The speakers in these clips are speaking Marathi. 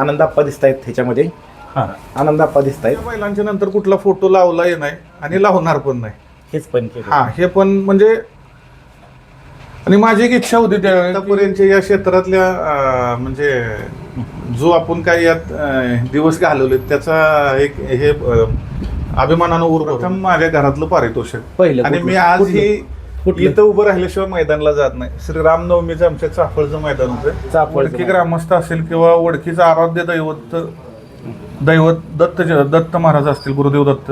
आनंद आप्पा दिसत आहेत ह्याच्यामध्ये. हां, आनंद आप्पा दिसत आहेत. बैलांच्या नंतर कुठला फोटो लावलाही नाही आणि लावणार पण नाही. हेच पण केलं. हा, हे पण म्हणजे आणि माझी एक इच्छा होती त्यापर्यंत या क्षेत्रातल्या म्हणजे जो आपण काही यात दिवस घालवले त्याचा एक हे अभिमानानं प्रथम माझ्या घरातलं पारितोषिक पहिलं आणि मी आज ही इथं उभं राहिल्याशिवाय मैदानाला जात नाही. श्री रामनवमीचं आमच्या चाफळचं मैदान होतं. वडकी ग्रामस्थ असेल किंवा वडकीचं आराध्य दैवत दत्त महाराज असतील, गुरुदेव दत्त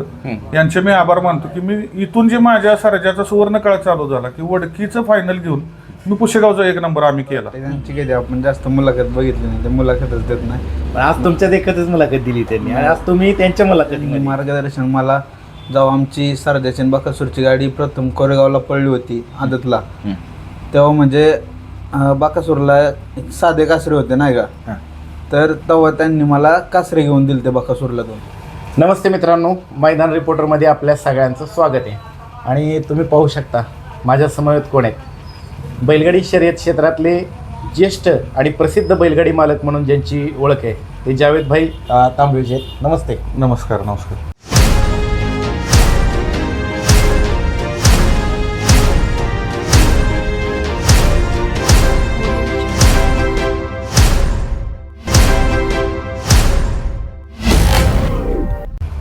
यांचे मी आभार मानतो की मी इथून जे माझ्या सर्जाचा सुवर्ण काळ चालू झाला की वडकीचं फायनल घेऊन मी पुशेगावचा 1 नंबर आम्ही केला. त्यांची आपण जास्त मुलाखत बघितली नाही, ते मुलाखतच देत नाही. पण आज तुमच्या देखतच मुलाखत दिली त्यांनी आणि आज तुम्ही त्यांच्या मुलाखतीमध्ये मार्गदर्शन मला जेव्हा आमची सरजाची आणि बाकासूरची गाडी प्रथम कोरेगावला पडली होती आदतला, तेव्हा म्हणजे बाकासूरला एक साधे कासरे होते नाही का, तर तेव्हा त्यांनी मला कासरे घेऊन दिले ते बाकासूरला दोन. नमस्ते मित्रांनो, मैदान रिपोर्टरमध्ये आपल्या सगळ्यांचं स्वागत आहे. आणि तुम्ही पाहू शकता माझ्या समवेत कोण आहेत. बैलगाडी शर्यत क्षेत्रातले ज्येष्ठ आणि प्रसिद्ध बैलगाडी मालक म्हणून ज्यांची ओळख आहे ते जावेद भाई तांबवेचे आहेत. नमस्ते. नमस्कार. नमस्कार.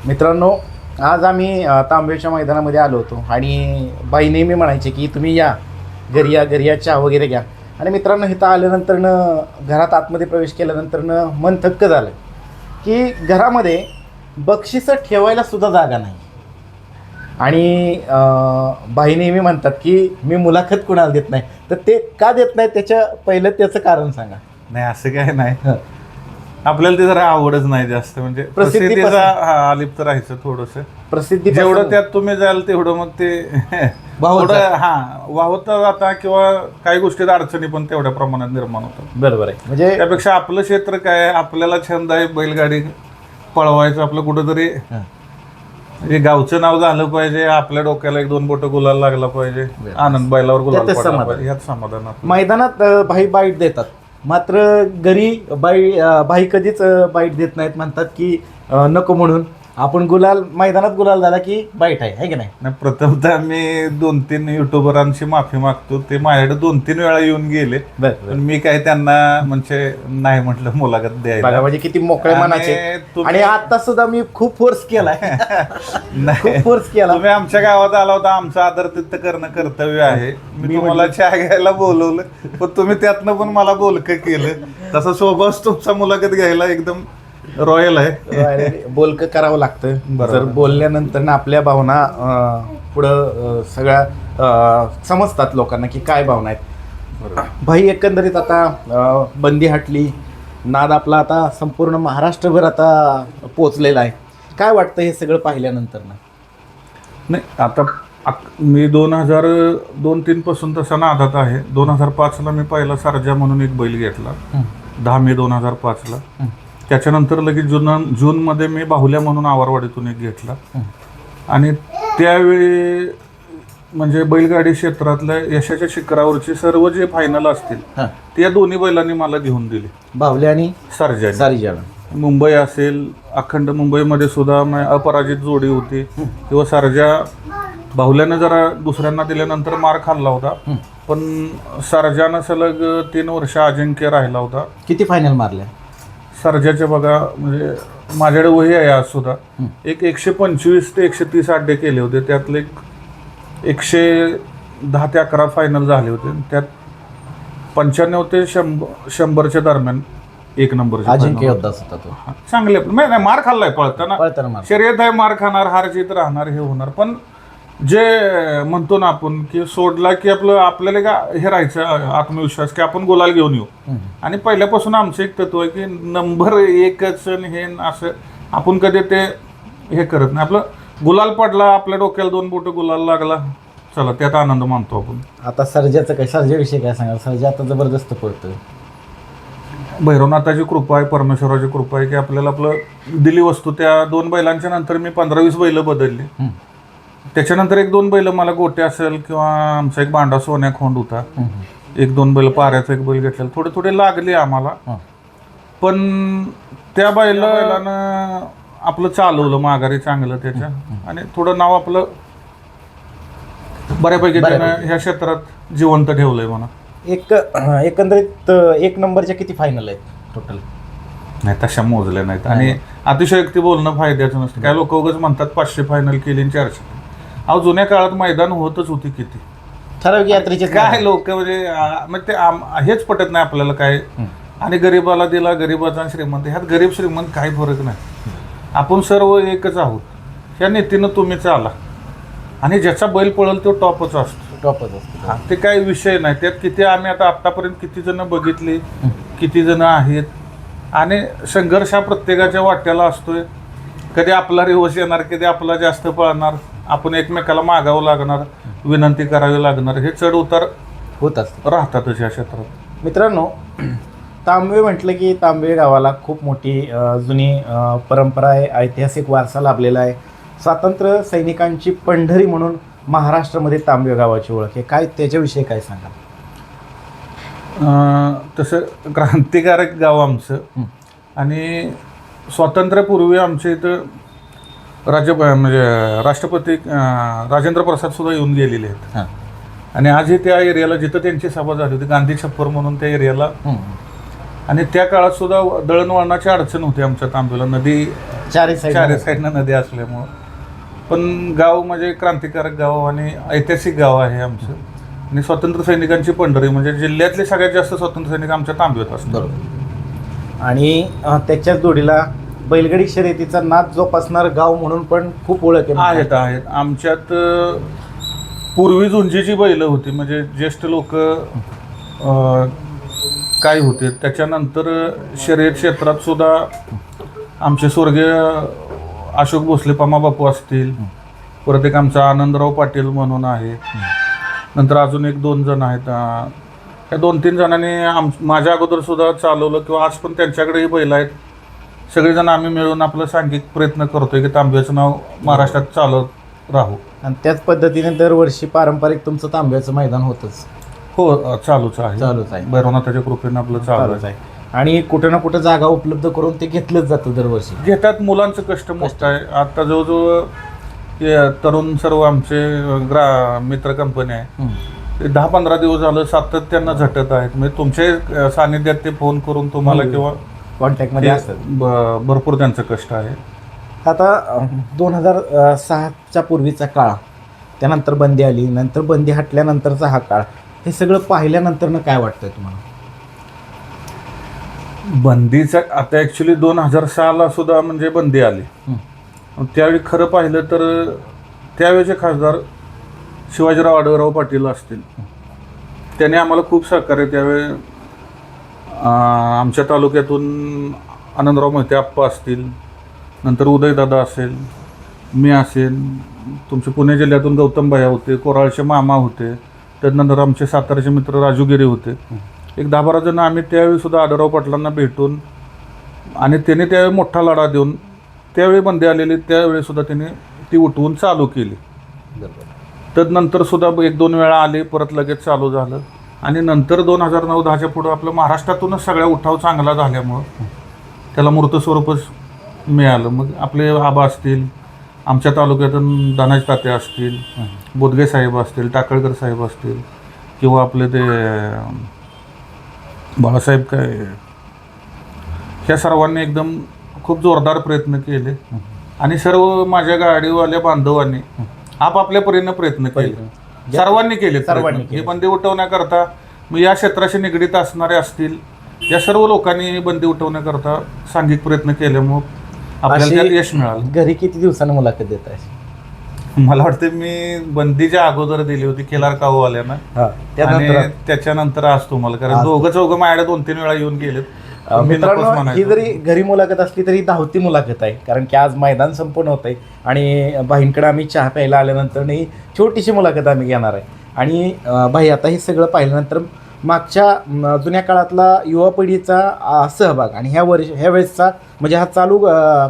मित्रांनो, आज आम्ही तांबेच्या मैदानामध्ये आलो होतो आणि बाई नेहमी म्हणायचे की तुम्ही या घरी या चहा वगैरे घ्या. आणि मित्रांनो, इथं आल्यानंतरनं घरात आतमध्ये प्रवेश केल्यानंतरनं मन थक्क झालं की घरामध्ये बक्षिसं ठेवायला सुद्धा जागा नाही. आणि बाई नेहमी म्हणतात की मी मुलाखत कुणाला देत नाही, तर ते का देत नाही त्याच्या पहिलं त्याचं कारण सांगा. नाही, असं काय नाही, आपल्याला ते जरा आवडच नाही जास्त, म्हणजे प्रसिद्धीचा अलिप्त राहायचं थोडंसं. प्रसिद्धी जेवढं त्यात तुम्ही जाल तेवढं मग ते वाहत जाता किंवा काही गोष्टीत अडचणी पण तेवढ्या प्रमाणात निर्माण होतात. बरोबर आहे. म्हणजे त्यापेक्षा आपलं क्षेत्र काय आहे, आपल्याला छंद आहे बैलगाडी पळवायचं, आपलं कुठंतरी म्हणजे गावचं नाव झालं पाहिजे, आपल्या डोक्याला 1-2 बोटं गुलाल लागला पाहिजे, आनंद बैलावर गुलाल पडला पाहिजे, ह्यात समाधान. मैदानात भाई बाईट देतात, मात्र घरी बाई कधीच बाईट देत नाहीत. म्हणतात की नको म्हणून आपण मैदानात गुलाल झाला की बाईट आहे की नाही. प्रथमतः मी 2-3 युट्यूबरांची माफी मागतो. ते माझ्याकडे 2-3 वेळा येऊन गेले, पण मी काही त्यांना म्हणजे नाही म्हटलं मुलाखत द्यायला. म्हणजे किती मोकळे मनाचे. आणि आता सुद्धा मी खूप फोर्स केलाय. नाही, फोर्स केला. तुम्ही आमच्या गावात आला होता, आमचं आदरातिथ्य करणं कर्तव्य आहे. मी तुम्हाला चहा घ्यायला बोलवलं, पण तुम्ही त्यातनं पण मला बोलकं केलं. तसा स्वभाव तुमचा मुलाखत घ्यायला एकदम रॉयल आहे. बोलकं करावं लागतं. जर बोलल्यानंतर ना आपल्या भावना पुढं सगळ्या समजतात लोकांना की काय भावना आहेत. भाई, एकंदरीत आता बंदी हटली, नाद आपला आता संपूर्ण महाराष्ट्रभर आता पोचलेला आहे. काय वाटतं हे सगळं पाहिल्यानंतर ना? नाही, आता मी 2002-03 पासून तसा नादात आहे. 2005ला मी पहिला सरजा म्हणून एक बैल घेतला, 10 मे 2005ला. त्याच्यानंतर लगेच जूनमध्ये मी बाहुल्या म्हणून आवारवाडीतून एक घेतला. आणि त्यावेळी म्हणजे बैलगाडी क्षेत्रातल्या यशाच्या शिखरावरचे सर्व जे फायनल असतील ते या दोन्ही बैलांनी मला घेऊन दिले, बाहुल्या आणि सरजा. मुंबई असेल, अखंड मुंबईमध्ये सुद्धा अपराजित जोडी होती. किंवा सरजा बाहुल्यानं जरा दुसऱ्यांना दिल्यानंतर मार खाल्ला होता, पण सरजानं सलग 3 वर्ष अजिंक्य राहिला होता. किती फायनल मारल्या सरजाच्या? बघा, म्हणजे माझ्याकडे वही आहे आज सुद्धा. 125 ते 130 अड्डे केले होते, त्यातले 110 ते 11 फायनल झाले होते. त्यात 95 ते 100च्या दरम्यान 1 नंबर अजिंक्य होता तो. चांगले नाही, मार खाल्लाय पळताना. शर्यत आहे, मार खाणार, हार जीत राहणार, हे होणार. पण जे म्हणतो ना आपण की सोडला की आपल्याला का हे राहायचं आत्मविश्वास की आपण गुलाल घेऊन येऊ. आणि पहिल्यापासून आमचं एक तत्व आहे की नंबर 1च हे असं आपण कधी ते हे करत नाही. आपलं गुलाल पडला, आपल्या डोक्याला 2 बोटं गुलाल लागला, चला त्यात आनंद मानतो आपण. आता सर्जाचं काय, सर्जाविषयी काय सांगाल? सर्जा आता जबरदस्त पडतोय. भैरवनाथाची कृपा आहे, परमेश्वराची कृपा आहे की आपल्याला आपलं दिली वस्तू. त्या 2 बैलांच्या नंतर मी 15-20 बैल बदलली. त्याच्यानंतर 1-2 बैल मला गोटे असेल किंवा आमचा एक बांडा सोन्या खोंड होता, 1-2 बैल पाऱ्याचा एक बैल घेतलेला, थोडे लागले आम्हाला. पण त्या बैलानं आपलं चालवलं माघारी चांगलं त्याच्या आणि थोडं नाव आपलं बऱ्यापैकी त्यानं ह्या क्षेत्रात जिवंत ठेवलंय म्हणा. एकंदरीत 1 नंबरच्या किती फायनल आहेत टोटल? नाही तशा मोजल्या नाहीत आणि अतिशयोक्ती बोलणं फायद्याचं नसतं. काय लोक उगाच म्हणतात 500 फायनल केली आणि 400. अहो जुन्या काळात मैदान होतच होती किती. ठराविक यात्रेचे काय लोक म्हणजे ते हेच पटत नाही आपल्याला काय. आणि गरीबाला दिला गरीबाचा आणि श्रीमंत, ह्यात गरीब श्रीमंत काही फरक नाही. आपण सर्व एकच आहोत. ह्या नीतीनं तुम्ही चाला आणि ज्याचा बैल पळल तो टॉपच असतो. हा ते काही विषय नाही. त्यात किती आम्ही आता आतापर्यंत किती जण बघितले, किती जण आहेत आणि संघर्ष हा प्रत्येकाच्या वाट्याला असतोय. कधी आपला रिवर्स येणार, कधी आपला जास्त पळणार, आपण एकमेकाला मागावं लागणार, विनंती करावी लागणार, हे चढ उतार होत असतं राहतातच या क्षेत्रात. मित्रांनो, तांबवे म्हटलं की तांबवे गावाला खूप मोठी जुनी परंपरा आहे, ऐतिहासिक वारसा लाभलेला आहे. स्वातंत्र्य सैनिकांची पंढरी म्हणून महाराष्ट्रामध्ये तांबवे गावाची ओळख आहे. काय त्याच्याविषयी काय सांगा? तसं क्रांतिकारक गाव आमचं आणि स्वातंत्र्यापूर्वी आमच्या इथं म्हणजे राष्ट्रपती राजेंद्र प्रसाद सुद्धा येऊन गेलेले आहेत. आणि आजही त्या एरियाला जिथं त्यांची सभा झाली होती गांधी छप्पर म्हणून त्या एरियाला, आणि त्या काळात सुद्धा दळणवळणाची अडचण होती आमच्या तांबेला. नदी चारी साईडनं नदी असल्यामुळं. पण गाव म्हणजे क्रांतिकारक गाव आणि ऐतिहासिक गाव आहे आमचं. आणि स्वातंत्र्य सैनिकांची पंढरी म्हणजे जिल्ह्यातले सगळ्यात जास्त स्वातंत्र्य सैनिक आमच्या तांबेत असतात. आणि त्याच्याच जोडीला बैलगाडी शर्यतीचा नाद जोपासणार गाव म्हणून पण खूप ओळख आहेत. आमच्यात पूर्वी झुंजीची बैलं होती, म्हणजे ज्येष्ठ लोक काय होते. त्याच्यानंतर शर्यत क्षेत्रात सुद्धा आमचे स्वर्गीय अशोक भोसले पमा बापू असतील, परत एक आमचा आनंदराव पाटील म्हणून आहे, नंतर अजून 1-2 जण आहेत. या 2-3 जणांनी माझ्या अगोदर सुद्धा चालवलं किंवा आज पण त्यांच्याकडेही बैल आहेत. सगळेजण आम्ही मिळून आपलं सांघिक प्रयत्न करतोय की तांब्याचं नाव महाराष्ट्रात चालत राहू. आणि त्याच पद्धतीने दरवर्षी पारंपरिक तुमचं तांब्याचं मैदान होतच. हो, चालूच आहे. भैरवनाथाच्या कृपेने आपलं चालूच आहे. आणि कुठं ना कुठं जागा उपलब्ध करून ते घेतलंच जातं दरवर्षी. घेतात. मुलांचं कष्ट मोठं आहे. आता जवळजवळ तरुण सर्व आमचे मित्र कंपनी आहे, ते 10-15 दिवस झालं सातत्यानं झटत आहेत. म्हणजे तुमच्या सानिध्यात ते फोन करून तुम्हाला किंवा कॉन्टॅक्टमध्ये असतात. भरपूर त्यांचं कष्ट आहे. आता 2006च्या पूर्वीचा काळ, त्यानंतर बंदी आली, नंतर बंदी हटल्यानंतरचा हा काळ, हे सगळं पाहिल्यानंतर काय वाटतंय तुम्हाला? बंदीचा आता ॲक्च्युली 2006ला सुद्धा म्हणजे बंदी आली. त्यावेळी खरं पाहिलं तर त्यावेळेचे खासदार शिवाजीराव आढळराव पाटील असतील, त्याने आम्हाला खूप सहकार्य. त्यावेळी आमच्या तालुक्यातून आनंदराव मोहिते आप्पा असतील, नंतर उदयदादा असेल, मी असेल, तुमचे पुणे जिल्ह्यातून गौतम भैया होते, कोराळचे मामा होते, त्यानंतर आमचे सातारचे मित्र राजू गिरे होते. एक 10-12 जण आम्ही त्यावेळी सुद्धा आढळराव पाटलांना भेटून आणि त्याने त्यावेळी मोठा लढा देऊन त्यावेळी बंदी आलेली त्यावेळी सुद्धा त्याने ती उठवून चालू केली. तदनंतर सुद्धा 1-2 वेळा आले, परत लगेच चालू झालं. आणि नंतर 2009-10च्या पुढं आपलं महाराष्ट्रातूनच सगळ्या उठाव चांगला झाल्यामुळं त्याला मूर्त स्वरूपच मिळालं. मग आपले आबा असतील, आमच्या तालुक्यातून दानाजी तात्या असतील, बोदगे साहेब असतील, टाकळकर साहेब असतील, किंवा आपले ते बाळासाहेब काय, ह्या सर्वांनी एकदम खूप जोरदार प्रयत्न केले. आणि सर्व माझ्या गाडीवाल्या बांधवांनी आपापल्या परीने प्रयत्न केले. सर्वांनी केले. ही बंदी उठवण्याकरता मग या क्षेत्राशी निगडीत असणारे असतील, या सर्व लोकांनी बंदी उठवण्याकरता सांघिक प्रयत्न केल्यामुळे आपल्याला त्यात यश मिळालं. घरी किती दिवसांनी मुलाखत देत आहे? मला वाटतं मी बंदीच्या अगोदर दिली होती केलार काऊवाल्यांना, आणि त्याच्यानंतर आज तुम्हाला, कारण दोघं माझ्याकडे 2-3 वेळा येऊन गेलेत. मित्रांनो, ही जरी घरी मुलाखत असली तरी धावती मुलाखत आहे, कारण की आज मैदान संपूर्ण होत आहे आणि बाईंकडे आम्ही चहा प्यायला आल्यानंतर छोटीशी मुलाखत आम्ही घेणार आहे. आणि बाई, आता हे सगळं पाहिल्यानंतर मागच्या जुन्या काळातला युवा पिढीचा सहभाग आणि ह्या वेळेसचा म्हणजे हा चालू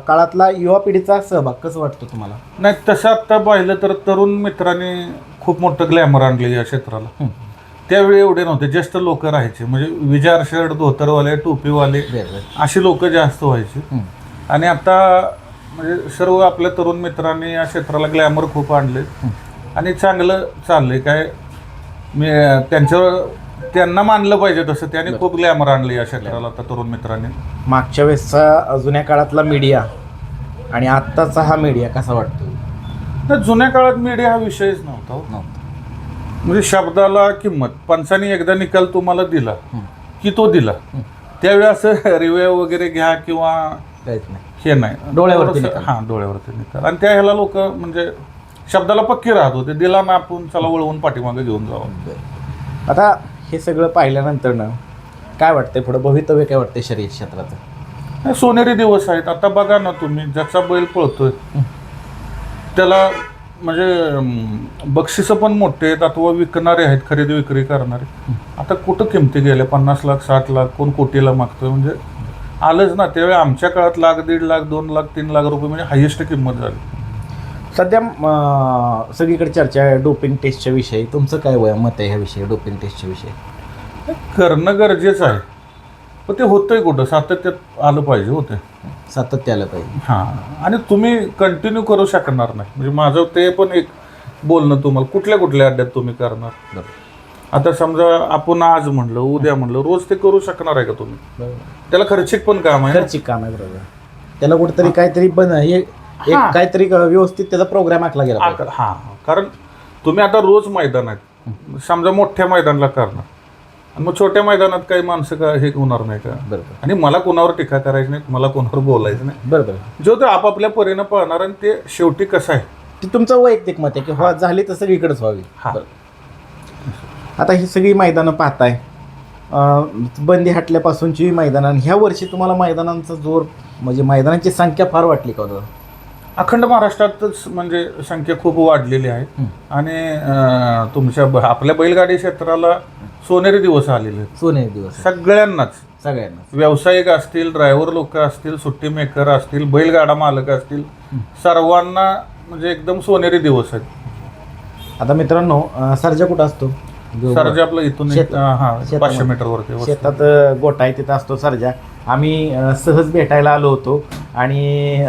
काळातला युवा पिढीचा सहभाग कसं वाटतं तुम्हाला? नाही, तसं आत्ता पाहिलं तर तरुण मित्रांनी खूप मोठं ग्लॅमर आणलं या क्षेत्राला. त्यावेळी एवढे नव्हते, ज्येष्ठ लोक राहायचे, म्हणजे विजार शर्ट, धोतरवाले, टोपीवाले अशी लोक जास्त व्हायची. आणि आता म्हणजे सर्व आपल्या तरुण मित्रांनी या क्षेत्राला ग्लॅमर खूप आणले आणि चांगलं चाललंय. काय मी त्यांना मानलं पाहिजे तसं त्याने खूप ग्लॅमर आणलं या क्षेत्राला आता तरुण मित्रांनी. मागच्या वेळेसचा जुन्या काळातला मीडिया आणि आत्ताचा हा मीडिया कसा वाटतो? तर जुन्या काळात मीडिया हा विषयच नव्हता हो. म्हणजे शब्दाला किंमत, पंचाने एकदा निकाल तुम्हाला दिला की तो दिला. त्यावेळी असं रिव्ह्यू वगैरे घ्या किंवा हे नाही, डोळ्यावरती डोळ्यावरती निकाल. आणि त्या ह्याला लोक म्हणजे शब्दाला पक्की राहत होते, दिला ना आपण चला वळवून पाठीमागे घेऊन जावं. आता हे सगळं पाहिल्यानंतर ना काय वाटतंय पुढं भवितव्य, काय वाटतंय शर्यत क्षेत्राचं? सोनेरी दिवस आहेत. आता बघा ना तुम्ही, ज्याचा बैल पळतोय त्याला म्हणजे बक्षिसं पण मोठे आहेत, अथवा विकणारे आहेत, खरेदी विक्री करणारे. आता कुठं किमती गेल्या, 50 लाख 60 लाख, कोण कोटीला मागतोय. म्हणजे आलंच ना. त्यावेळी आमच्या काळात लाख, 1.5 लाख, 2 लाख, 3 लाख रुपये म्हणजे हायेस्ट किंमत झाली. सध्या सगळीकडे चर्चा आहे डोपिंग टेस्टच्या विषयी. तुमचं काय मत आहे ह्या विषयी, डोपिंग टेस्टच्या विषयी? करणं गरजेचं आहे, पण ते होतंय कुठं? सातत्यात आलं पाहिजे. होते सातत्य आलं पाहिजे. हां. आणि तुम्ही कंटिन्यू करू शकणार नाही. म्हणजे माझं ते पण एक बोलणं, तुम्हाला कुठल्या कुठल्या अड्ड्यात तुम्ही करणार. आता समजा आपण आज म्हणलं, उद्या म्हणलं, रोज ते करू शकणार आहे का तुम्ही? त्याला खर्चिक पण काम आहे. खर्चिक काम आहे, बरोबर. त्याला कुठेतरी काहीतरी काहीतरी व्यवस्थित त्याचा प्रोग्राम आखला गेला. हां, कारण तुम्ही आता रोज मैदानात, समजा मोठ्या मैदानाला करणार आणि मग छोट्या मैदानात काही माणसं का हे होणार नाही का? बरोबर. आणि मला कोणावर टीका करायची नाही, मला कोणावर बोलायचं नाही. बरोबर. जो तो आपापल्या परीनं पाहणार. आणि ते शेवटी कसं आहे, ते तुमचं वैयक्तिक मत आहे की झाली तर सगळीकडेच व्हावी. आता ही सगळी मैदानं पाहताय, बंदी हटल्यापासूनची मैदानं, ह्या वर्षी तुम्हाला मैदानांचा जोर म्हणजे मैदानांची संख्या फार वाटली का? अखंड महाराष्ट्रातच म्हणजे संख्या खूप वाढलेली आहे. आणि तुमच्या आपल्या बैलगाडी क्षेत्राला सोनेरी दिवस आलेले आहेत. सोनेरी दिवस सगळ्यांनाच. व्यावसायिक असतील, ड्रायव्हर लोक असतील, सुट्टी मेकर असतील, बैलगाडा मालक असतील, सर्वांना म्हणजे एकदम सोनेरी दिवस आहेत. आता मित्रांनो, सर्जा कुठं असतो? सर्जा आपलं इथून 500 मीटरवरती शेतात गोठा आहे, तिथं असतो सर्जा. आम्ही सहज भेटायला आलो होतो आणि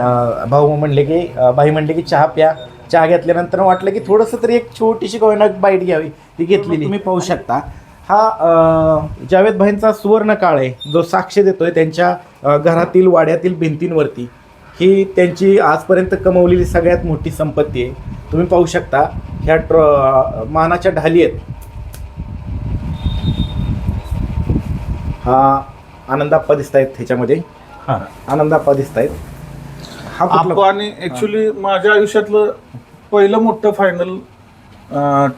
भाऊ म्हणले की बाई म्हणले की चहा प्या. चहा घेतल्यानंतर वाटलं की थोडंसं तरी एक छोटीशी कोयना बाईट घ्यावी, ती घेतलेली. तुम्ही पाहू शकता हा जावेद भाईंचा सुवर्ण काळ आहे, जो साक्ष देतोय त्यांच्या घरातील वाड्यातील भिंतींवरती. ही त्यांची आजपर्यंत कमवलेली सगळ्यात मोठी संपत्ती आहे. तुम्ही पाहू शकता ह्या मानाच्या ढाली आहेत. हा आनंदाप्पा दिसत आहेत ह्याच्यामध्ये. आनंदाप्पा दिसत आहेत. आणि ऍक्च्युली माझ्या आयुष्यातलं पहिलं मोठं फायनल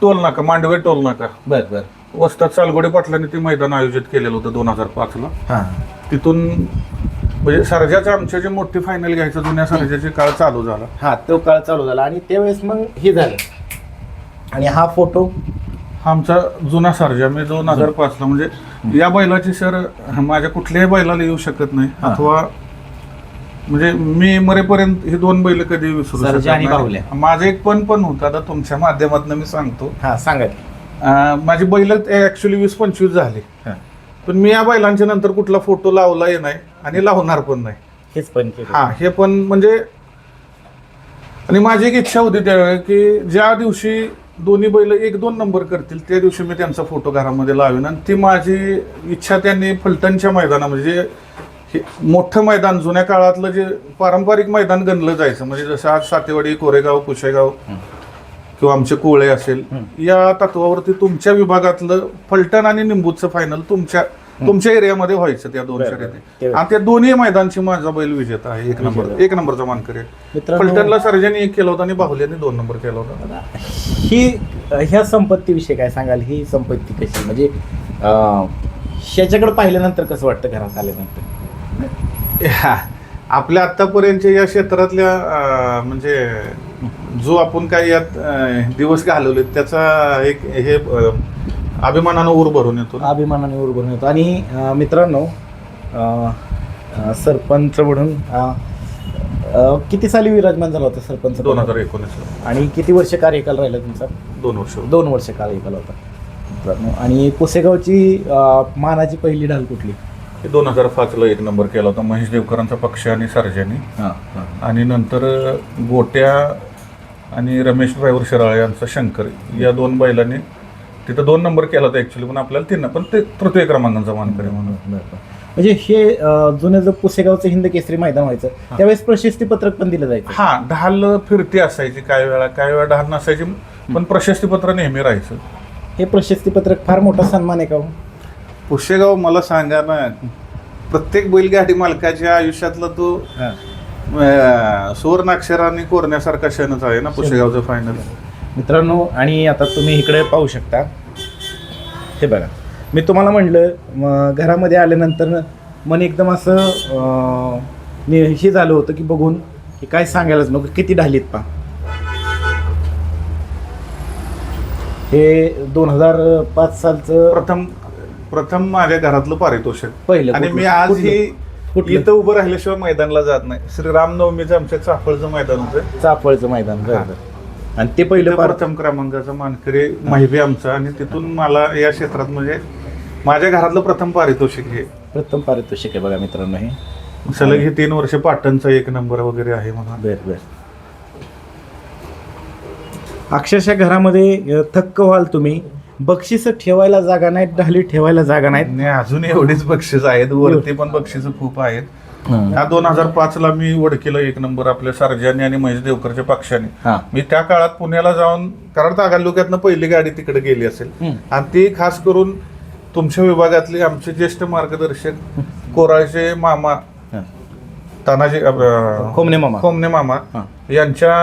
टोल नाका, मांडवे टोल नाका. बर. वस्ताद चालगोडे पाटलांनी ते मैदान आयोजित केलेलं होतं 2005ला. तिथून म्हणजे सर्जाचं आमच्या जे मोठी फायनल घ्यायचं जुन्या सर्जाचे काळ चालू झाला. तो काळ चालू झाला आणि त्यावेळेस मग हे झालं. आणि हा फोटो आमचा जुना सर्जा, मी 2005ला म्हणजे या बैलाची सर माझ्या कुठल्याही बैलाला येऊ शकत नाही. अथवा म्हणजे मी मरेपर्यंत हे 2 बैल कधी विसरू शकत नाही. माझं एक पण होतं, आता तुमच्या माध्यमातून मी सांगतो. सांगा. माझी बैल ऍक्च्युली 20-25 झाली, पण मी या बैलांच्या नंतर कुठला फोटो लावलाही नाही आणि लावणार पण नाही. हेच पण हे पण म्हणजे. आणि माझी एक इच्छा होती त्यावेळी की ज्या दिवशी दोन्ही बैल 1-2 नंबर करतील त्या दिवशी मी त्यांचा फोटो घरामध्ये लावेन. आणि ती माझी इच्छा त्यांनी फलटणच्या मैदानामध्ये, जे मोठं मैदान जुन्या काळातलं जे पारंपरिक मैदान गणलं जायचं, म्हणजे जसं आज सातेवाडी, कोरेगाव, कुशेगाव किंवा आमचे कोळे असेल, या तत्वावरती तुमच्या विभागातलं फलटण आणि निंबूचं फायनल तुमच्या एरियामध्ये व्हायचं. त्या 2 शर्यती आणि त्या दोन्ही मैदानची माझा बैल विजेता आहे. 1 नंबरचा मानकरी. फलटणला सर्जाने 1 केला होता आणि बाहुल्याने 2 नंबर केला होता. ह्या संपत्तीविषयी काय सांगाल? ही संपत्ती कशी म्हणजे ह्याच्याकडे पाहिल्यानंतर कसं वाटतं घरात आल्यानंतर? आपल्या आतापर्यंतच्या या क्षेत्रातल्या म्हणजे जो आपण काही यात दिवस घालवले त्याचा एक हे अभिमानानं ऊर भरून येतो. आणि मित्रांनो, सरपंच म्हणून किती साली विराजमान झाला होता सरपंच? 2019. आणि किती वर्ष कार्यकाल राहिला तुमचा? 2 वर्ष. 2 वर्ष कार्यकाल होता. मित्रांनो. आणि पुसेगावची मानाची पहिली ढाल कुठली? 2005ला 1 नंबर केला होता महेश देवकरांचा पक्ष आणि सर्जानी. हां आणि नंतर गोट्या आणि रमेश ड्रायव्हर शिराळे यांचा शंकर या 2 बैलांनी तिथं 2 नंबर केला होता ॲक्च्युली, पण आपल्याला 3 पण ते तृतीय क्रमांकाचा मानकरी म्हणून. म्हणजे हे जुनं जर पुसेगावचं हिंद केसरी मैदान व्हायचं त्यावेळेस प्रशस्तीपत्रक पण दिलं जायचं. हा, ढाल फिरती असायची काही वेळा ढाल नसायची, पण प्रशस्तीपत्र नेहमी राहायचं. हे प्रशस्तीपत्रक फार मोठा सन्मान आहे का हो? पुशेगाव मला सांगा ना, प्रत्येक बैलगाडी मालकाच्या आयुष्यातला तो सुवर्णाक्षरांनी कोरण्यासारखा क्षणच आहे ना पुशेगावचं फायनल. मित्रांनो, आणि आता तुम्ही इकडे पाहू शकता, हे बघा, मी तुम्हाला म्हटलं घरामध्ये आल्यानंतर मन एकदम असं हे झालं होतं की बघून की काय सांगायलाच नको, किती ढालीत पा. हे 2005 सालचं प्रथम माझ्या घरातलं पारितोषिक पहिलं. आणि मी आज इथं उभं राहिल्याशिवाय मैदानाला जात नाही. श्री रामनवमीचं आमच्या चाफळचं मैदान होतं, चाफळचं मैदान. आणि ते पहिलं प्रथम क्रमांकाचा मानकरी माहिती आमचा, आणि तिथून मला या क्षेत्रात म्हणजे माझ्या घरातलं प्रथम पारितोषिक हे प्रथम पारितोषिक आहे बघा मित्रांनो. हे सलग हे 3 वर्ष पाटणचा 1 नंबर वगैरे आहे मला. बर. अक्षरशः घरामध्ये थक्क व्हाल तुम्ही. बक्षीस ठेवायला जागा नाहीत, ढाली ठेवायला जागा नाहीत. आणि अजून एवढीच बक्षीस आहेत, वरती पण बक्षीस खूप आहेत. ह्या 2005ला मी वडकीला 1 नंबर आपल्या सर्जानी आणि महेश देवकरच्या पक्षाने. मी त्या काळात पुण्याला जाऊन, कारण तालुक्यातनं पहिली गाडी तिकडे गेली असेल, आणि ती खास करून तुमच्या विभागातले आमचे ज्येष्ठ मार्गदर्शक कोराळचे मामा तानाजी खोमने मामा यांच्या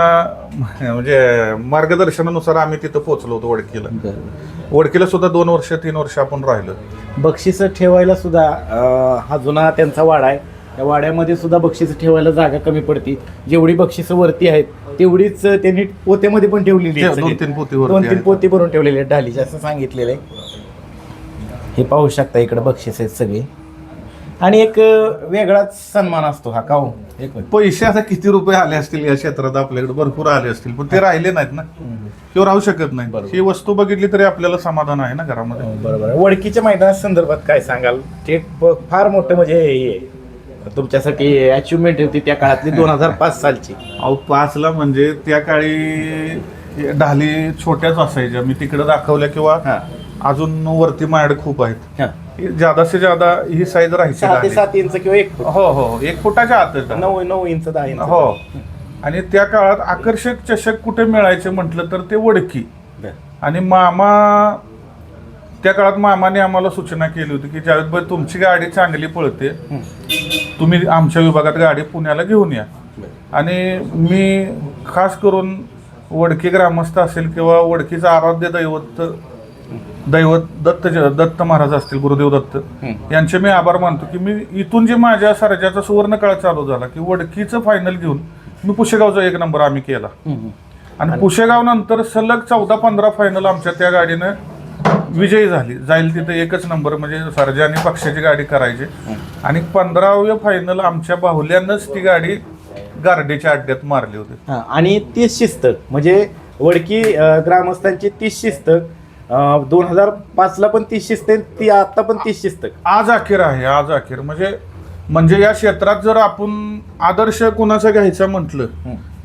म्हणजे मार्गदर्शनानुसार आम्ही तिथं पोहोचलो होतो वडकीला सुद्धा 2 वर्ष 3 वर्ष आपण राहिलो. बक्षीस ठेवायला सुद्धा हा जुना त्यांचा वाडा आहे, त्या वाड्यामध्ये सुद्धा बक्षीस ठेवायला जागा कमी पडती. जेवढी बक्षीस वरती आहेत तेवढीच त्यांनी पोत्यामध्ये पण ठेवलेली आहेत. 2-3 पोती भरून ठेवलेले आहेत ढालीचे, असं सांगितलेलं आहे. हे पाहू शकता, इकडे बक्षीस आहेत सगळे. आणि एक वेगळाच सन्मान असतो हा का हो. पैसे आता किती रुपये आले असतील या क्षेत्रात आपल्याकडे, भरपूर आले असतील, पण ते राहिले नाहीत ना, किंवा राहू शकत नाही. ही वस्तू बघितली तरी आपल्याला समाधान आहे ना घरामध्ये. बरोबर. वडकीच्या मैदाना संदर्भात काय सांगाल? ते फार मोठं म्हणजे तुमच्यासाठी अचिव्हमेंट होती त्या काळातली 2005 सालची. 5ला म्हणजे त्या काळी ढाली छोट्याच असायच्या. मी तिकडे दाखवल्या, किंवा अजून वरती माझ्याकडे खूप आहेत. जादा से जादा ही साईज राहायची 6 ते 7 इंच किंवा 1 फूट. हो 1 फुटाच्या आतच 9 इंच 10 इंच. हो. आणि त्या काळात आकर्षक चषक कुठे मिळायचे म्हटलं तर ते वडकी. आणि मामा त्या काळात मामाने आम्हाला सूचना केली होती की जावेद तुमची गाडी चांगली पळते, तुम्ही आमच्या विभागात गाडी पुण्याला घेऊन या. आणि मी खास करून वडकी ग्रामस्थ असेल किंवा वडकीचं आराध्य दैवत दत्त महाराज असतील, गुरुदेव दत्त यांचे मी आभार मानतो की मी इथून जे माझ्या सर्जाचा सुवर्ण काळ चालू झाला की वडकीचं फायनल घेऊन मी पुशेगावचा 1 नंबर आम्ही केला. आणि पुशेगाव नंतर सलग 14-15 फायनल आमच्या त्या गाडीनं विजयी जाईल तिथे 1च नंबर म्हणजे सर्जा आणि पक्षाची गाडी करायची. आणि 15व्या फायनल आमच्या बाहुल्यानंच ती गाडी गारडीच्या अड्ड्यात मारली होती. आणि 30 शिस्त म्हणजे वडकी ग्रामस्थांची 30 शिस्त 2005ला पण 30 शिस्त, ती आता पण 30 शिस्त आज अखेर आहे. आज अखेर म्हणजे या क्षेत्रात जर आपण आदर्श कोणाचा घ्यायचा म्हटलं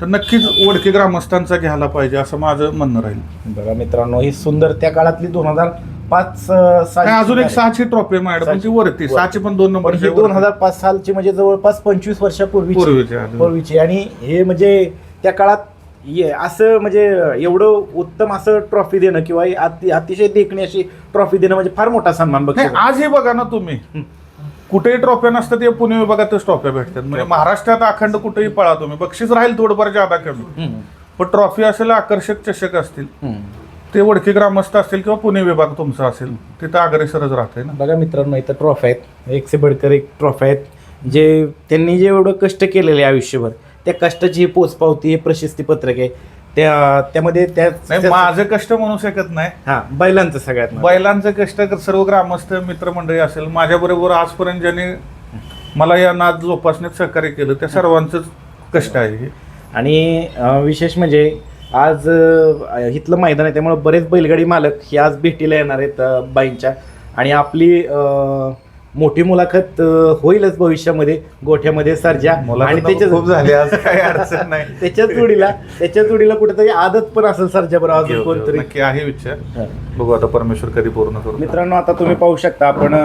तर नक्कीच वडकी ग्रामस्थांचा घ्यायला पाहिजे असं माझं म्हणणं राहील. बघा मित्रांनो, ही सुंदर त्या काळातली 2005 साल. अजून एक 6ची ट्रॉफी माझ्याकडे, पण ती वरती 6ची पण 2 नंबर. 2005 सालची म्हणजे जवळपास 25 वर्षापूर्वीची. आणि हे म्हणजे त्या काळात असं म्हणजे एवढं उत्तम असं ट्रॉफी देणं किंवा अतिशय देखणी अशी ट्रॉफी देणं म्हणजे फार मोठा सन्मान. बघा आजही बघा ना तुम्ही, कुठेही ट्रॉफ्या नसतात, या पुणे विभागातच ट्रॉफ्या भेटतात. म्हणजे महाराष्ट्रात अखंड कुठेही पळा तुम्ही, बक्षीस राहील थोडंफार जादा कमी, पण ट्रॉफी असेल, आकर्षक चषक असतील, ते वडकी ग्रामस्थ असतील किंवा पुणे विभाग तुमचा असेल, तिथं अग्रेसरच राहते ना. बघा मित्रांनो, इथं ट्रॉफी आहेत, एक से बडकर एक ट्रॉफी आहेत, जे त्यांनी जे एवढं कष्ट केलेले आयुष्यभर त्या कष्टाची पोचपावती हे प्रशस्तीपत्रक आहे. त्यामध्ये माझं कष्ट म्हणू शकत नाही, बैलांचं सगळ्यात बैलांचं कष्ट सर्व ग्रामस्थ मित्रमंडळी असेल, माझ्याबरोबर आजपर्यंत ज्यांनी मला या नाद जोपासण्यात सहकार्य केलं त्या सर्वांचंच कष्ट आहे हे. आणि विशेष म्हणजे आज इथलं मैदान आहे त्यामुळे बरेच बैलगाडी मालक हे आज भेटीला येणार आहेत बाईंच्या, आणि आपली मोठी मुलाखत होईलच भविष्यामध्ये गोठ्यामध्ये सर्जा, आणि खूप झाले आज काही अडचण नाही. त्याच्या जोडीला कुठेतरी आदत पण असेल सर्जा बरोबर अजून कोणतरी नक्की आहे विचार, बघू आता परमेश्वर कधी पूर्ण करू. मित्रांनो, आता तुम्ही पाहू शकता, आपण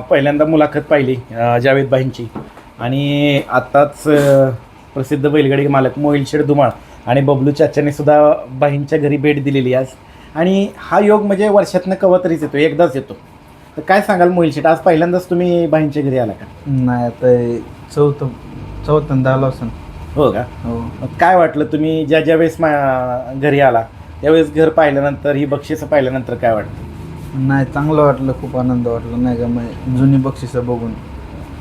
पहिल्यांदा मुलाखत पाहिली जावेद बाईंची, आणि आत्ताच प्रसिद्ध बैलगाडी मालक मोहिल शेठ धुमाळ आणि बबलू चाचाने सुद्धा बाईंच्या घरी भेट दिलेली आज, आणि हा योग म्हणजे वर्षातनं कवतरीच येतो, एकदाच येतो. तर काय सांगाल मोहिल शेठ, आज पहिल्यांदाच तुम्ही बाईंच्या घरी आला का? नाही, आता चौथ्यांदा आलो असं. हो का? हो. मग काय वाटलं तुम्ही ज्या वेळेस घरी आला त्यावेळेस घर पाहिल्यानंतर, ही बक्षिसं पाहिल्यानंतर काय वाटतं? नाही, चांगलं वाटलं, खूप आनंद वाटला नाही का. मग जुनी बक्षिसं बघून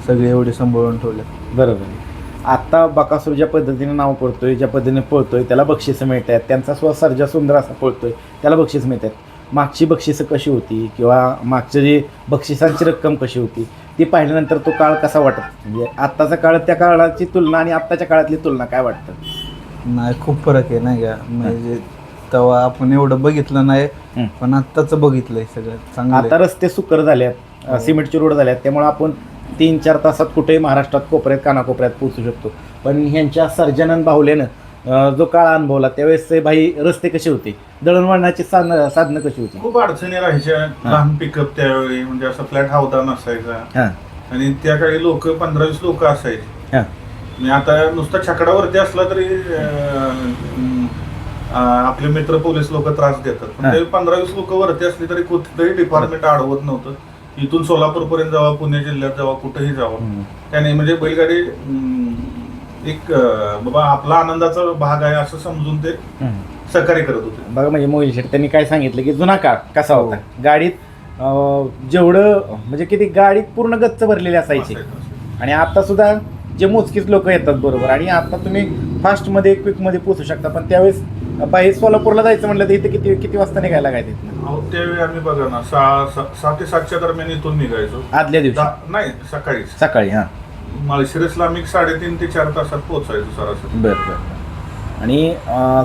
सगळे एवढे सांभाळून ठेवले. बरोबर आहे. आता बकासूर ज्या पद्धतीने नाव पडतोय, ज्या पद्धतीने पळतोय, त्याला बक्षिसं मिळत आहेत. त्यांचा सर्जा सुंदर असा पळतोय, त्याला बक्षीस मिळत आहेत. मागची बक्षिसं कशी होती किंवा मागचं जे बक्षिसांची रक्कम कशी होती ती पाहिल्यानंतर तो काळ कसा वाटत, म्हणजे आत्ताचा काळ, त्या काळाची तुलना आणि आत्ताच्या काळातली तुलना काय वाटतं? नाही, खूप फरक आहे नाही का. म्हणजे तेव्हा आपण एवढं बघितलं नाही, पण आत्ताचं बघितलंय सगळं चांगलं. आता रस्ते सुकर झाले आहेत, सिमेंटचे रोड झाले आहेत, त्यामुळे आपण 3-4 तासात कुठेही महाराष्ट्रात कोपऱ्यात कानाकोपऱ्यात पोहोचू शकतो. पण ह्यांच्या सर्जनन बाहुल्यानं जो काळ अनुभवला त्यावेळेस भाई रस्ते कसे होते, दळणवळणाची साधनं कशी होती? खूप अडचणी राहायच्या. लहान पिकअप त्यावेळी, म्हणजे असं फ्लॅट हौदा नसायचा, आणि त्या काळी लोक 15-20 लोक असायचे. मी आता नुसता छकडावरती असला तरी आपले मित्र पोलीस लोक त्रास देतात, पण ते 15-20 लोक वरती असली तरी कुठेही डिपार्टमेंट अडवत नव्हतं. इथून सोलापूर पर्यंत जावा, पुणे जिल्ह्यात जावा, कुठेही जावं, त्याने म्हणजे बैलगाडी एक बाबा आपला आनंदाचा भाग आहे असं समजून ते सहकार्य करत होते. बघा, म्हणजे मोहिल शेठ त्यांनी काय सांगितलं की जुना काळ कसा होता, गाडीत जेवढं म्हणजे किती गाडीत पूर्ण गच्च भरलेली असायची, आणि आता सुद्धा जे मोजकीच लोक येतात बरोबर, आणि आता तुम्ही फास्टमध्ये क्विकमध्ये पोहोचू शकता. पण त्यावेळेस बाहेर सोलापूरला जायचं म्हटलं तर इथे किती वाजता निघायला लागायचं? त्यावेळी आम्ही बघा ना 6 ते 7च्या दरम्यान इथून निघायचो. आदल्या दिवशी नाही, सकाळी. माळशिरसला आम्ही 3.5 ते 4 तासात पोहोचायचो सरासरी. बरं. आणि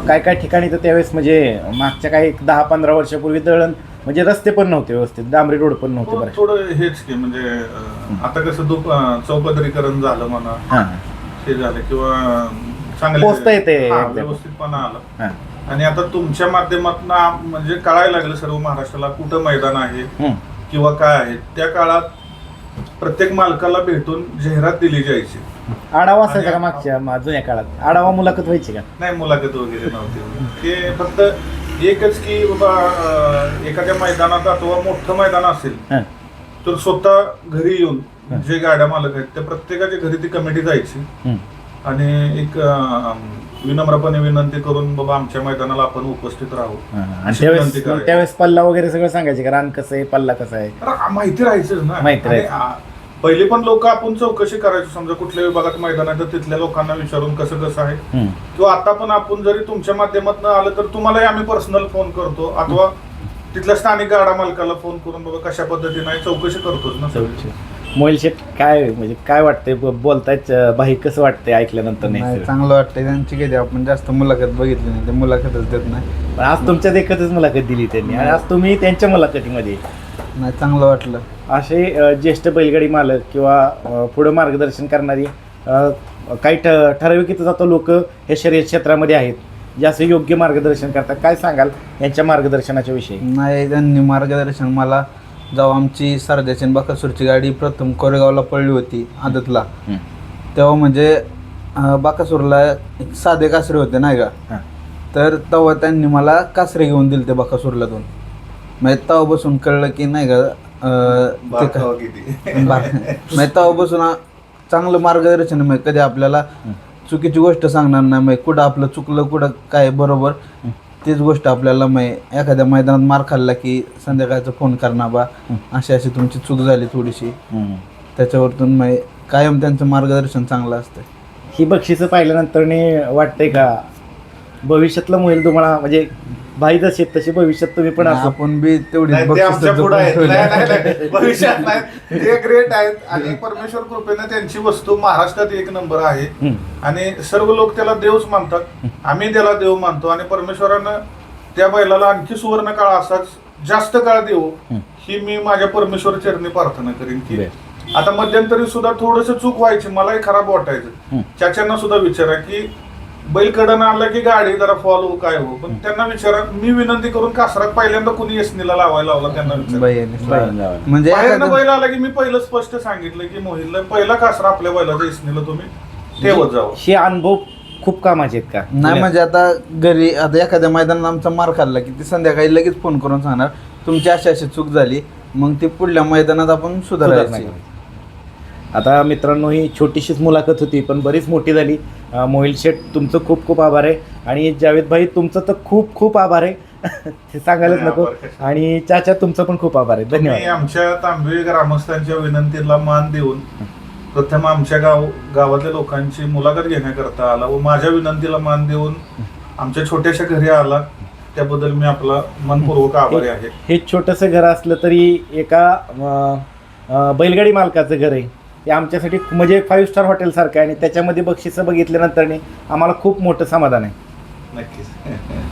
काय ठिकाणी तर त्यावेळेस म्हणजे मागच्या काही 10-15 वर्षापूर्वी दळण म्हणजे रस्ते पण नव्हते व्यवस्थित, डांबरी रोड पण नव्हते. बरं, थोडं हेच की म्हणजे आता कसं चौपदरीकरण झालं म्हणा, हे झालं, किंवा चांगलं पोचता येते, व्यवस्थितपणा आला. आणि आता तुमच्या माध्यमातून म्हणजे कळायला लागलं सर्व महाराष्ट्राला कुठं मैदान आहे किंवा काय आहे. त्या काळात प्रत्येक मालकाला भेटून जाहिरात दिली जायची. आढावा असायचा का मागच्या जुन्या काळात? आढावा मुलाखत व्हायची का? नाही, मुलाखत वगैरे नव्हती. ते फक्त एकच की बाबा एखाद्या मैदानात अथवा मोठं मैदान असेल तर स्वतः घरी येऊन जे गाड्या मालक आहेत त्या प्रत्येकाच्या घरी ती कमिटी जायची, आणि एक विनम्रपणे विनंती करून बाबा आमच्या मैदानाला आपण उपस्थित राहू. आणि त्यावेळेस पल्ला वगैरे सगळं सांगायचे का, रान कसं आहे, पल्ला कसा आहे, माहिती राहायचं ना. पहिले पण लोक आपण चौकशी करायचो, समजा कुठल्या विभागात मैदान आहे तर तिथल्या लोकांना विचारून कसं आहे. किंवा आता पण आपण जरी तुमच्या माध्यमातून आलं तर तुम्हालाही आम्ही पर्सनल फोन करतो, अथवा तिथल्या स्थानिक गाडा मालकाला फोन करून बाबा कशा पद्धतीने चौकशी करतोच ना. मोहिल शेठ, काय वाटतंय बोलतायत बाई, कसं वाटतंय ऐकल्यानंतर? नाही, चांगलं वाटतंय. त्यांची कधी आपण जास्त मुलाखत बघितली नाही, ते मुलाखतच देत नाही. पण आज तुमच्या देखतच मुलाखत दिली त्यांनी, आणि आज तुम्ही त्यांच्या मुलाखतीमध्ये. नाही, चांगलं वाटलं. असे ज्येष्ठ बैलगाडी मालक किंवा पुढं मार्गदर्शन करणारी काही ठराविक जातो लोक हे शर्यत क्षेत्रामध्ये आहेत, जे असं योग्य मार्गदर्शन करतात. काय सांगाल यांच्या मार्गदर्शनाच्या विषयी? नाही, त्यांनी मार्गदर्शन मला जेव्हा आमची सर्जाची बकासूरची गाडी प्रथम कोरेगावला पडली होती आदतला, तेव्हा म्हणजे बकासूरला एक साधे कासरे होते नाही का, तर तेव्हा त्यांनी मला कासरे घेऊन दिले ते बकासूरला दोन. म्हणजे तेव्हा बसून कळलं की नाही का, तेव्हा बसून चांगलं मार्गदर्शन. मग कधी आपल्याला चुकीची गोष्ट सांगणार नाही, मग कुठं आपलं चुकलं, कुठं काय बरोबर, तीच गोष्ट आपल्याला मग एखाद्या मैदानात मार खाल्ला की संध्याकाळचा फोन करणार, बा अशी तुमची चूक झाली थोडीशी, त्याच्यावरतून मग कायम त्यांचं मार्गदर्शन चांगलं असतं. ही बक्षिसं पाहिल्यानंतर वाटतंय का भविष्यातलं मोहिल तुम्हाला म्हणजे भाई जसे तसे भविष्यात तुम्ही पण असं आपण बी तेवढी नाही, ते बक्षिसं आमच्या जपून पुढे आहेत. ठेवली. नाही, भविष्यात नाही, ते ग्रेट आहेत आणि परमेश्वर कृपेने त्यांची वस्तू महाराष्ट्रात एक नंबर आहे आणि सर्व लोक त्याला देवच मानतात. आम्ही त्याला देव मानतो आणि परमेश्वरानं त्या बैलाला आणखी सुवर्ण काळ असाच जास्त काळ देऊ ही मी माझ्या परमेश्वर चरणी प्रार्थना करीन की आता मध्यंतरी सुद्धा थोडस चूक व्हायची, मलाही खराब वाटायचं. चाच्यांना सुद्धा विचारा की बैल कडनं आला की गाडी जरा फॉल हो काय हो, पण त्यांना विचारा. मी विनंती करून कासरात पहिल्यांदा कुणी एसनीला लावायला लावला त्यांना विचारा. बाईने. म्हणजे बाहेरनं एखादं- बैल आला की मी पहिलं स्पष्ट सांगितलं की मोहितला पहिला कासरा आपल्या बैलाच्या एसनीला तुम्ही ठेवत जावं. हे अनुभव खूप कामाचे आहेत का? नाही म्हणजे आता घरी आता एखाद्या मैदानात आमचा मार खाल्ला की ती संध्याकाळी लगेच फोन करून सांगणार तुमची अशी चूक झाली, मग ती पुढल्या मैदानात आपण सुधारायची. आता मित्रांनो ही छोटीशीच मुलाखत होती पण बरीच मोठी झाली. मोहिल शेठ तुमचं खूप खूप आभार आहे आणि जावेद भाई तुमचं तर खूप खूप आभार आहे ते सांगायलाच नको. आभार कशाला. आणि चाचा तुमचं पण खूप आभार आहे. मी धन्यवाद. आमच्या तांबे ग्रामस्थांच्या विनंतीला मान देऊन प्रथम आमच्या गावातल्या लोकांची मुलाखत घेण्याकरता आला व माझ्या विनंतीला मान देऊन आमच्या छोट्याशा घरी आला, त्याबद्दल मी आपला मनपूर्वक आभारी आहे. हे छोटंसं घर असलं तरी एका बैलगाडी मालकाचं घर आहे. ते आमच्यासाठी म्हणजे 5 स्टार हॉटेलसारखं आहे आणि त्याच्यामध्ये बक्षिसं बघितल्यानंतर आम्हाला खूप मोठं समाधान आहे. नक्कीच.